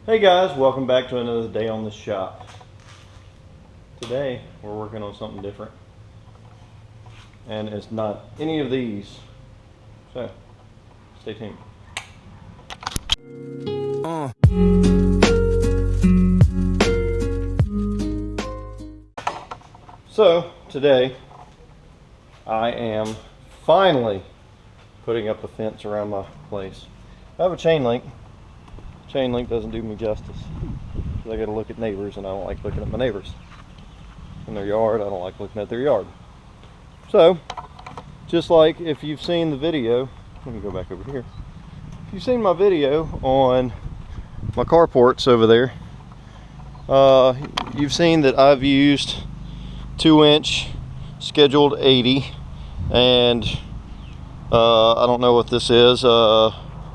Hey guys, welcome back to another day on the shop. Today we're working on something different, and it's not any of these, so stay tuned. So today I am finally putting up a fence around my place. I have a chain link. Chain link doesn't do me justice. I gotta look at neighbors, and I don't like looking at my neighbors in their yard. I don't like looking at their yard. So, just like if you've seen the video, let me go back over here. If you've seen my video on my carports over there, you've seen that I've used 2-inch scheduled 80, and I don't know what this is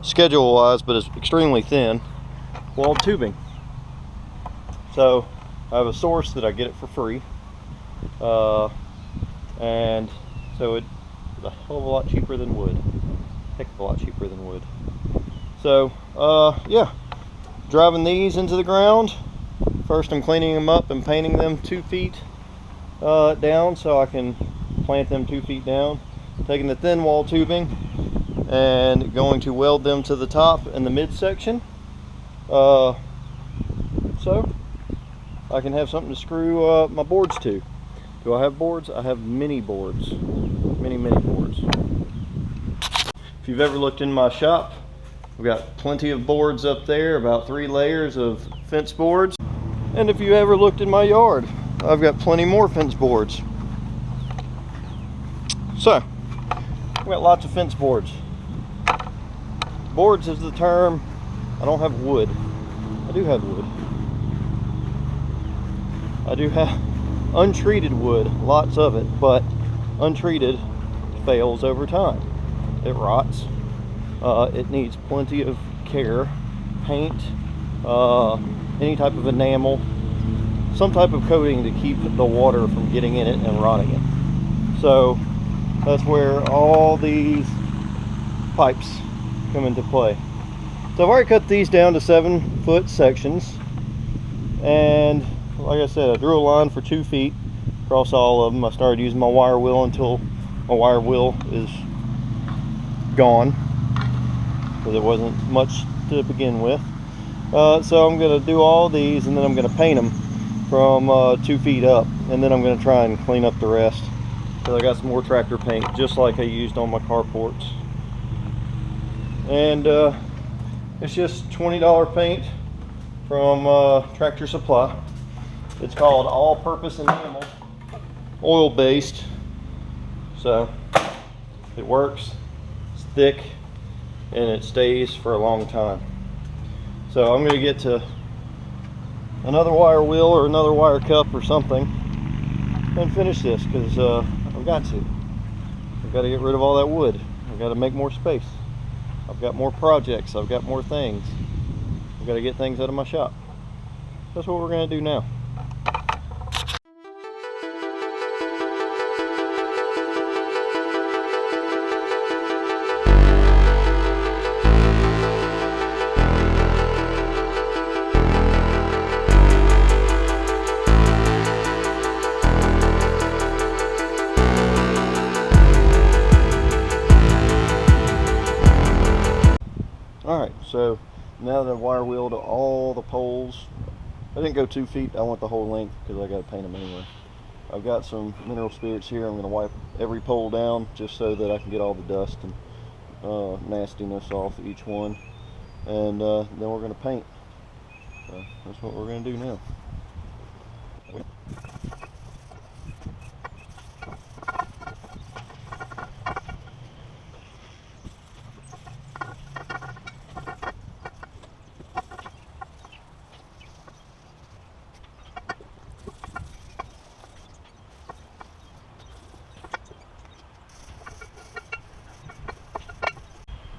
schedule wise, but it's extremely thin walled tubing. So I have a source that I get it for free, and so it's a hell of a lot cheaper than wood. Heck of a lot cheaper than wood. So yeah, driving these into the ground. First I'm cleaning them up and painting them 2 feet down so I can plant them 2 feet down. Taking the thin wall tubing and going to weld them to the top and the midsection, so I can have something to screw my boards to. Do I have boards? I have many boards, many boards. If you've ever looked in my shop, we've got plenty of boards up there, about 3 layers of fence boards. And if you ever looked in my yard, I've got plenty more fence boards. So I've got lots of fence boards. Boards is the term. I don't have wood. I do have wood. I do have untreated wood, lots of it, but untreated fails over time. It rots. It needs plenty of care, paint, any type of enamel, some type of coating to keep the water from getting in it and rotting it. So that's where all these pipes come into play. So I've already cut these down to 7-foot sections, and like I said, I drew a line for 2 feet across all of them. I started using my wire wheel until my wire wheel is gone, because it wasn't much to begin with. So I'm going to do all these, and then I'm going to paint them from 2 feet up, and then I'm going to try and clean up the rest. So I got some more tractor paint, just like I used on my carports. And it's just $20 paint from Tractor Supply. It's called all-purpose enamel, oil-based. So it works, it's thick, and it stays for a long time. So I'm going to get to another wire wheel or another wire cup or something and finish this, because I've got to. I've got to get rid of all that wood. I've got to make more space. I've got more projects. I've got more things. I've got to get things out of my shop. That's what we're going to do now. Alright, so now that I've wire wheeled all the poles, I didn't go 2 feet, I want the whole length because I got to paint them anyway. I've got some mineral spirits here. I'm going to wipe every pole down just so that I can get all the dust and nastiness off each one. And then we're going to paint. So that's what we're going to do now.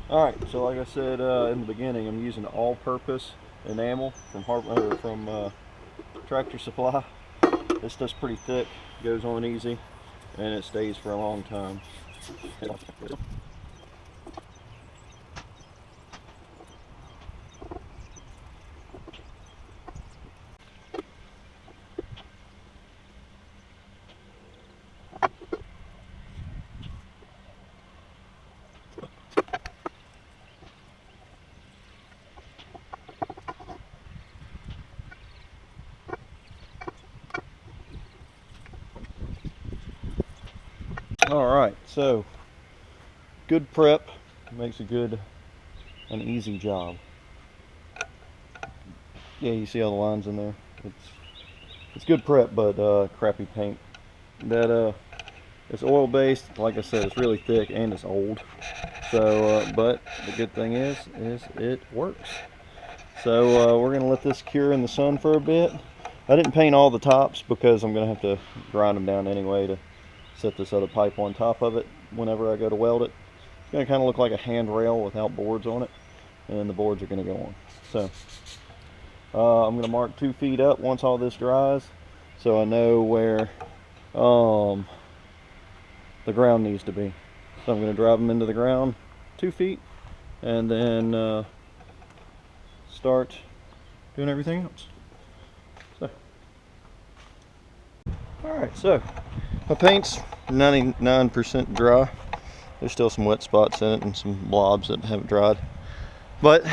Alright, so like I said in the beginning, I'm using all-purpose enamel from Tractor Supply. This stuff's pretty thick, goes on easy, and it stays for a long time. So good prep makes a good and easy job. Yeah, you see all the lines in there. It's good prep, but crappy paint. That it's oil based. Like I said, it's really thick and it's old. So, but the good thing is it works. So we're gonna let this cure in the sun for a bit. I didn't paint all the tops because I'm gonna have to grind them down anyway to set this other pipe on top of it whenever I go to weld it. It's gonna kind of look like a handrail without boards on it, and the boards are gonna go on. So I'm gonna mark 2 feet up once all this dries, so I know where the ground needs to be. So I'm gonna drive them into the ground 2 feet, and then start doing everything else. So, all right, so my paint's 99% dry. There's still some wet spots in it and some blobs that haven't dried, but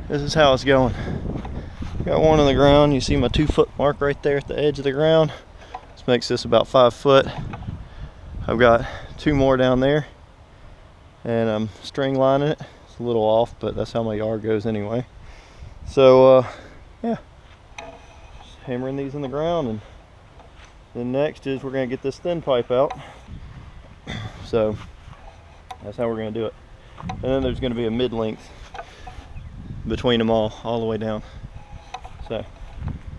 this is how it's going. Got one on the ground. You see my 2-foot mark right there at the edge of the ground. This makes this about 5 foot. I've got 2 more down there, and I'm string lining it. It's a little off, but that's how my yard goes anyway. So yeah, just hammering these in the ground, and then next is we're gonna get this thin pipe out. So that's how we're gonna do it. And then there's gonna be a mid-length between them all the way down. So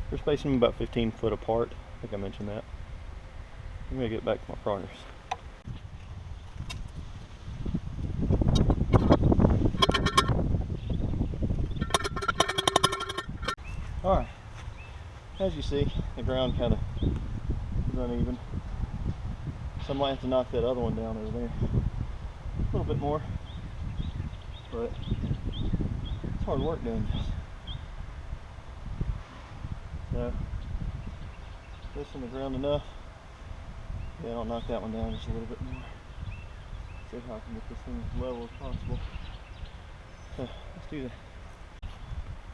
we're spacing them about 15 foot apart. I think I mentioned that. I'm gonna get back to my progress. All right, as you see, the ground kind of is uneven. So I might have to knock that other one down over there a little bit more, but it's hard work doing this. So this in the ground enough. Yeah, I'll knock that one down just a little bit more. See how I can get this thing as level as possible. So let's do that.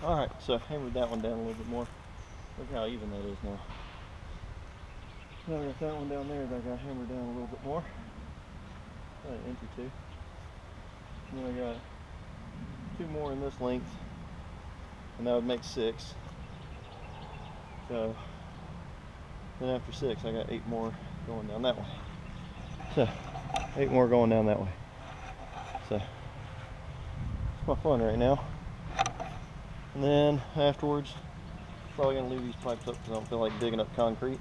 Alright, so I hammered that one down a little bit more. Look how even that is now. Now I got that one down there that I got hammered down a little bit more. About an inch or 2. And then I got 2 more in this length, and that would make 6. So then after 6 I got 8 more going down that way. So 8 more going down that way. So it's my fun right now. And then afterwards, probably gonna leave these pipes up because I don't feel like digging up concrete.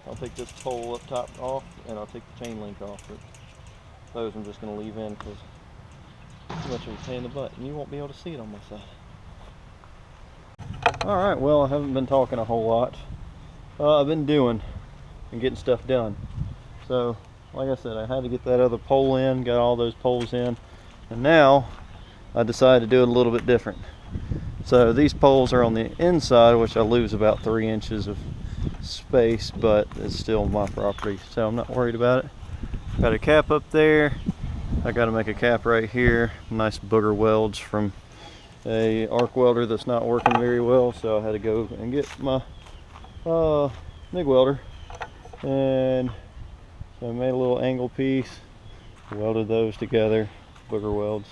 I'll take this pole up top off, and I'll take the chain link off. But those I'm just gonna leave in because it's too much of a pain in the butt, and you won't be able to see it on my side. All right, well, I haven't been talking a whole lot. I've been doing and getting stuff done. So, like I said, I had to get that other pole in, got all those poles in, and now I decided to do it a little bit different. So these poles are on the inside, which I lose about 3 inches of space, but it's still my property, so I'm not worried about it. Got a cap up there. I got to make a cap right here. Nice booger welds from a arc welder that's not working very well, so I had to go and get my MIG welder, and so I made a little angle piece, welded those together, booger welds,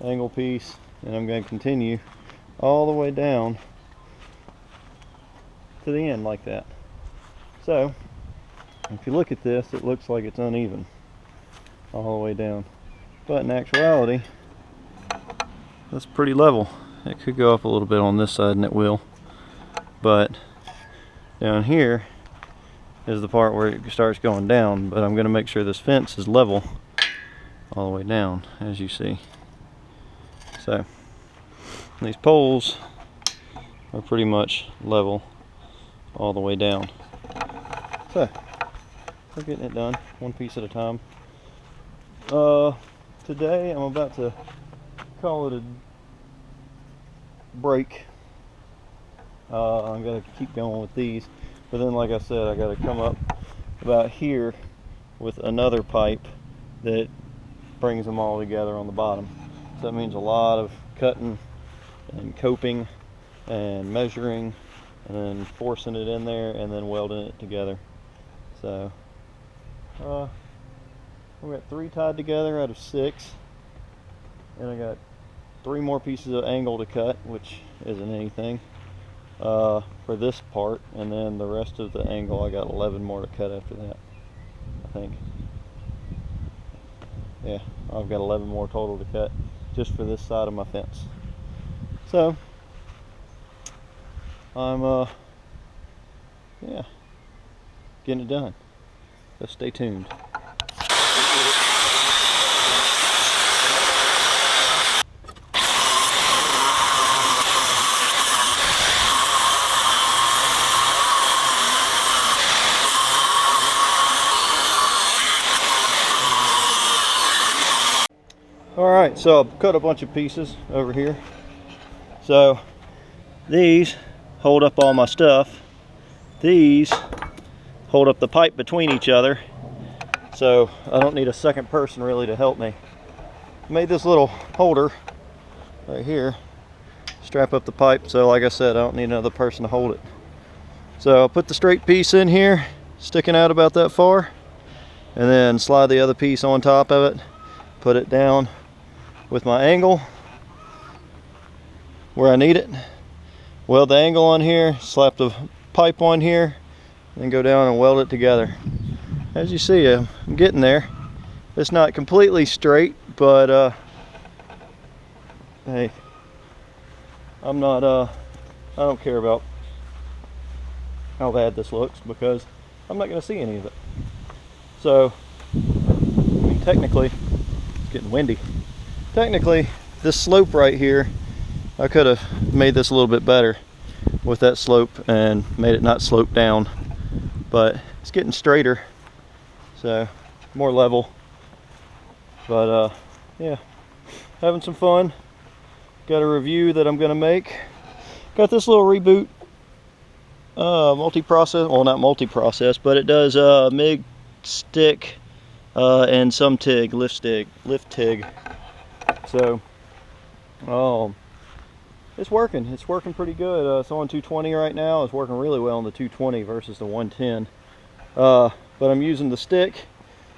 angle piece, and I'm going to continue all the way down to the end like that. So if you look at this, it looks like it's uneven all the way down, but in actuality that's pretty level. It could go up a little bit on this side, and it will, but down here is the part where it starts going down. But I'm going to make sure this fence is level all the way down, as you see. So these poles are pretty much level all the way down. So we're getting it done one piece at a time. Today I'm about to call it a break. I'm gonna keep going with these, but then, like I said, I got to come up about here with another pipe that brings them all together on the bottom. So that means a lot of cutting and coping and measuring and then forcing it in there and then welding it together. So we got 3 tied together out of 6, and I got 3 more pieces of angle to cut, which isn't anything for this part, and then the rest of the angle I got 11 more to cut after that, I think. Yeah, I've got 11 more total to cut just for this side of my fence. So I'm yeah, getting it done. So stay tuned. Alright, so I've cut a bunch of pieces over here. So these hold up all my stuff. These hold up the pipe between each other. So I don't need a second person really to help me. I made this little holder right here. Strap up the pipe, so like I said, I don't need another person to hold it. So I'll put the straight piece in here, sticking out about that far, and then slide the other piece on top of it, put it down with my angle where I need it, weld the angle on here, slap the pipe on here, and go down and weld it together. As you see, I'm getting there. It's not completely straight, but hey, I'm not I don't care about how bad this looks, because I'm not going to see any of it. So I mean, technically, it's getting windy. Technically, this slope right here, I could have made this a little bit better with that slope and made it not slope down, but it's getting straighter, so more level. But yeah, having some fun. Got a review that I'm gonna make. Got this little reboot multi-process, well, not multi-process, but it does MIG, stick, and some TIG, lift TIG. So it's working pretty good. It's on 220 right now. It's working really well on the 220 versus the 110. But I'm using the stick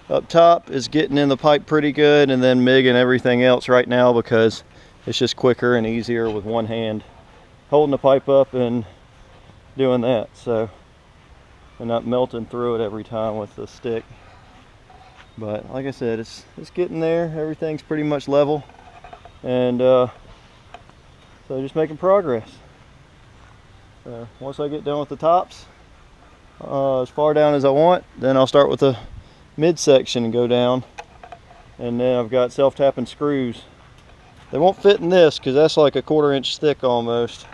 up top, is getting in the pipe pretty good, and then MIG and everything else right now, because it's just quicker and easier with one hand holding the pipe up and doing that, so I'm not melting through it every time with the stick. But like I said, it's getting there. Everything's pretty much level, and so just making progress. Once I get done with the tops, as far down as I want, then I'll start with the midsection and go down, and then I've got self-tapping screws. They won't fit in this because that's like a 1/4 inch thick almost,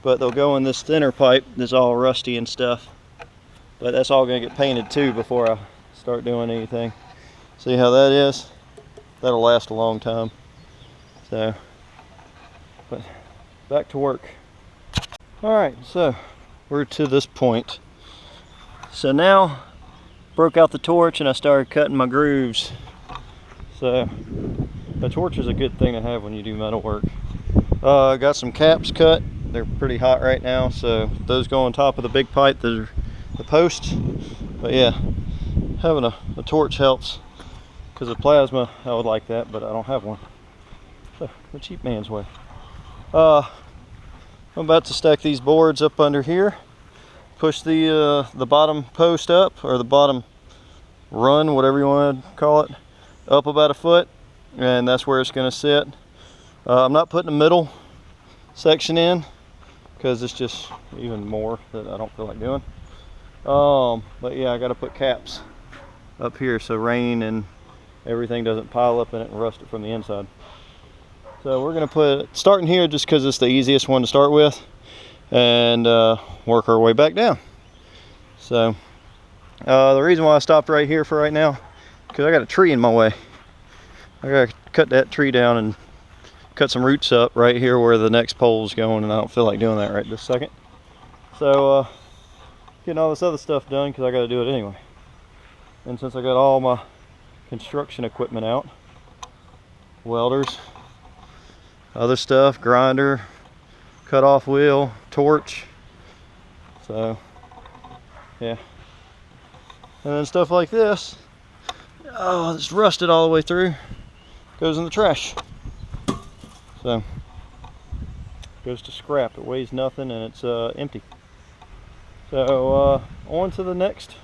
but they'll go in this thinner pipe that's all rusty and stuff. But that's all going to get painted too before I start doing anything. See how that is? That'll last a long time. So, but back to work. Alright, so we're to this point. So now, broke out the torch and I started cutting my grooves. So, the torch is a good thing to have when you do metal work. I got some caps cut. They're pretty hot right now, so those go on top of the big pipe that are the posts. But yeah, having a torch helps, because the plasma, I would like that, but I don't have one. So, the cheap man's way. I'm about to stack these boards up under here. Push the bottom post up, or the bottom run, whatever you want to call it, up about 1 foot, and that's where it's going to sit. I'm not putting the middle section in because it's just even more that I don't feel like doing. But yeah, I got to put caps up here so rain and everything doesn't pile up in it and rust it from the inside. So we're going to put, starting here just because it's the easiest one to start with, and work our way back down. So the reason why I stopped right here for right now, because I got a tree in my way. I got to cut that tree down and cut some roots up right here where the next pole is going, and I don't feel like doing that right this second. So getting all this other stuff done because I got to do it anyway. And since I got all my construction equipment out, welders, other stuff, grinder, cut off wheel, torch. So yeah, And then stuff like this, oh, it's rusted all the way through, goes in the trash. So, goes to scrap. It weighs nothing and it's empty. So, on to the next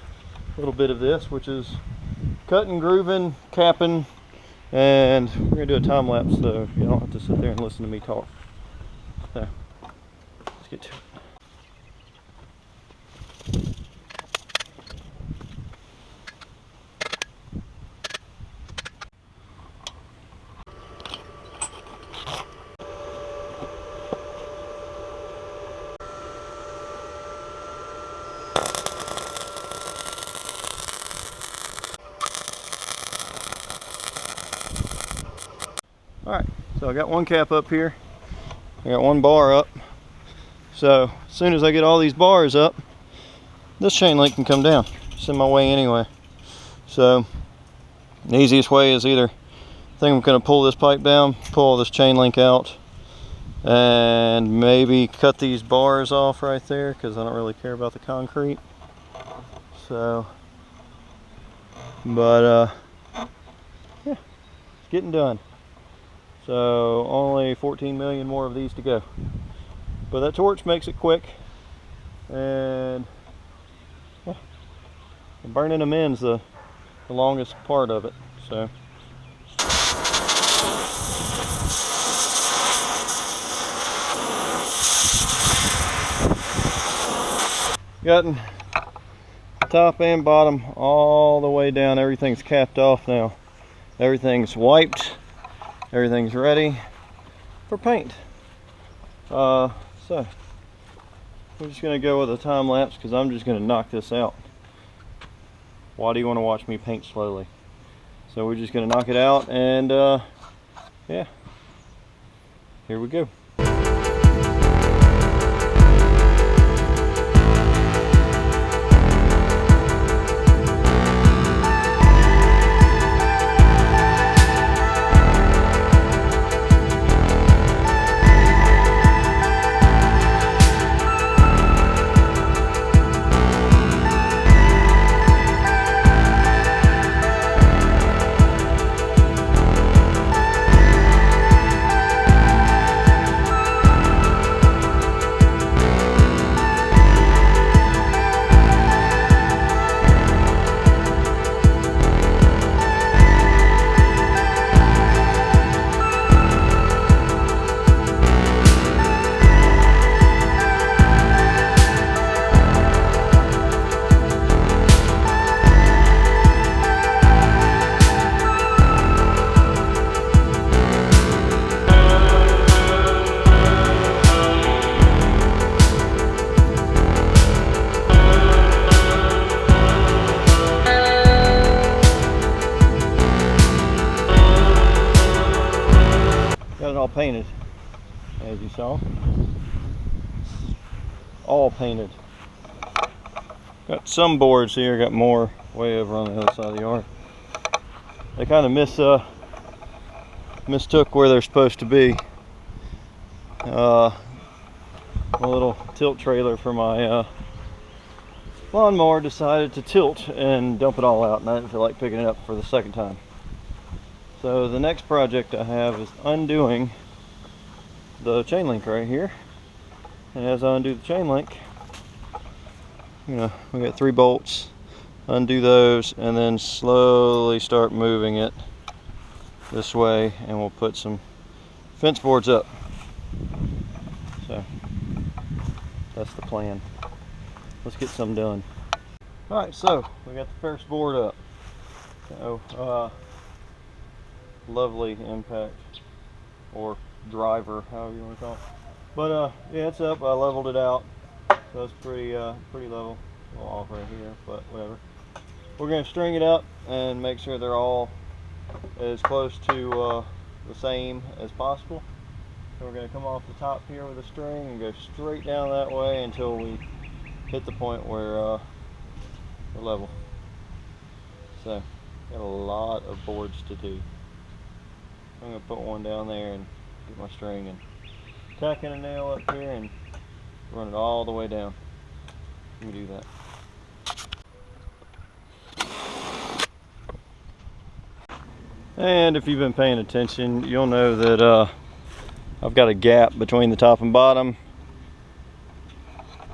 little bit of this, which is cutting, grooving, capping, and we're going to do a time lapse so you don't have to sit there and listen to me talk. So, let's get to it. Alright, so I got one cap up here, I got one bar up, so as soon as I get all these bars up, this chain link can come down. It's in my way anyway. So the easiest way is either, I think I'm going to pull this pipe down, pull this chain link out, and maybe cut these bars off right there because I don't really care about the concrete. So, but yeah, it's getting done. So only 14 million more of these to go. But that torch makes it quick, and yeah, burning them in is the longest part of it. So gotten top and bottom all the way down. Everything's capped off now. Everything's wiped. Everything's ready for paint. So we're just gonna go with a time lapse because I'm just gonna knock this out. Why do you want to watch me paint slowly? So we're just gonna knock it out, and yeah, here we go. Painted, as you saw, all painted. Got some boards here, got more way over on the other side of the yard. They kind of mistook where they're supposed to be. A little tilt trailer for my lawnmower decided to tilt and dump it all out, and I didn't feel like picking it up for the second time. So the next project I have is undoing the chain link right here. And as I undo the chain link, we got 3 bolts, undo those, and then slowly start moving it this way, and we'll put some fence boards up. So that's the plan. Let's get some done. Alright, so we got the first board up. So lovely impact, or driver, however you want to call it. But yeah, it's up. I leveled it out, so it's pretty level. A little off right here, but whatever. We're going to string it up and make sure they're all as close to the same as possible. So we're going to come off the top here with a string and go straight down that way until we hit the point where we're level. So got a lot of boards to do. I'm going to put one down there and get my string and tack in a nail up here and run it all the way down. Let me do that. And if you've been paying attention, you'll know that I've got a gap between the top and bottom.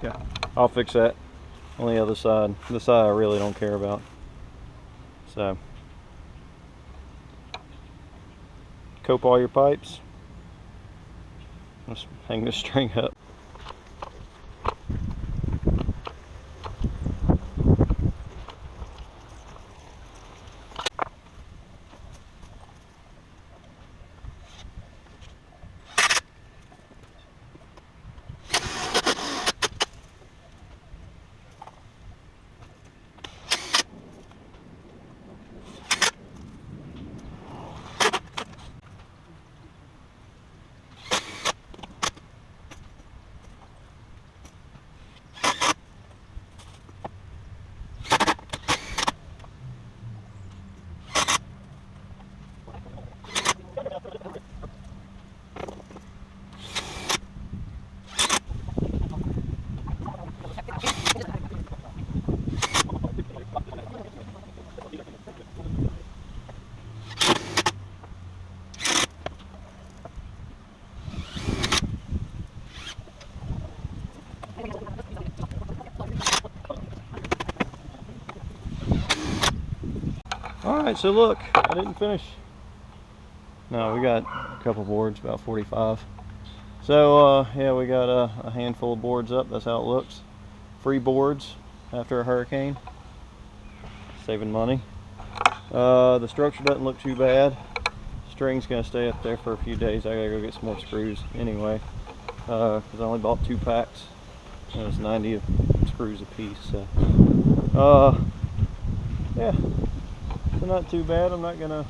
Yeah, I'll fix that on the other side. This side I really don't care about. So, cope all your pipes. Let's hang this string up. Alright, so look, I didn't finish. No, we got a couple boards, about 45. So, yeah, we got a handful of boards up. That's how it looks. Free boards after a hurricane. Saving money. The structure doesn't look too bad. String's going to stay up there for a few days. I got to go get some more screws anyway. Because I only bought 2 packs. And it's 90 screws a piece. So, yeah. So not too bad. I'm not gonna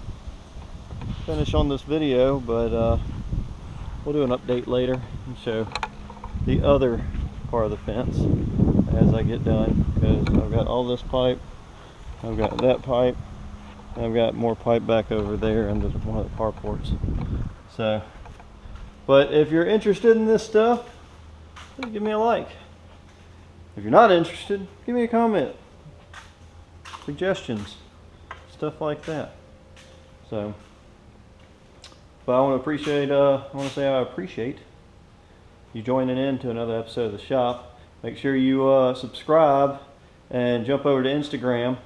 finish on this video, but we'll do an update later and show the other part of the fence as I get done, because I've got all this pipe, I've got that pipe, and I've got more pipe back over there under one of the carports. So, but if you're interested in this stuff, please give me a like. If you're not interested, give me a comment, suggestions, stuff like that. So, but I want to say I appreciate you joining in to another episode of the shop. Make sure you subscribe and jump over to Instagram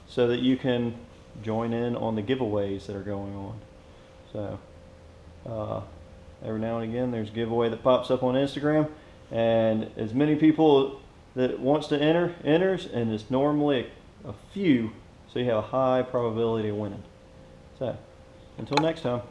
so that you can join in on the giveaways that are going on. So every now and again there's a giveaway that pops up on Instagram, and as many people that wants to enter enters, and it's normally a few, so you have a high probability of winning. So until next time.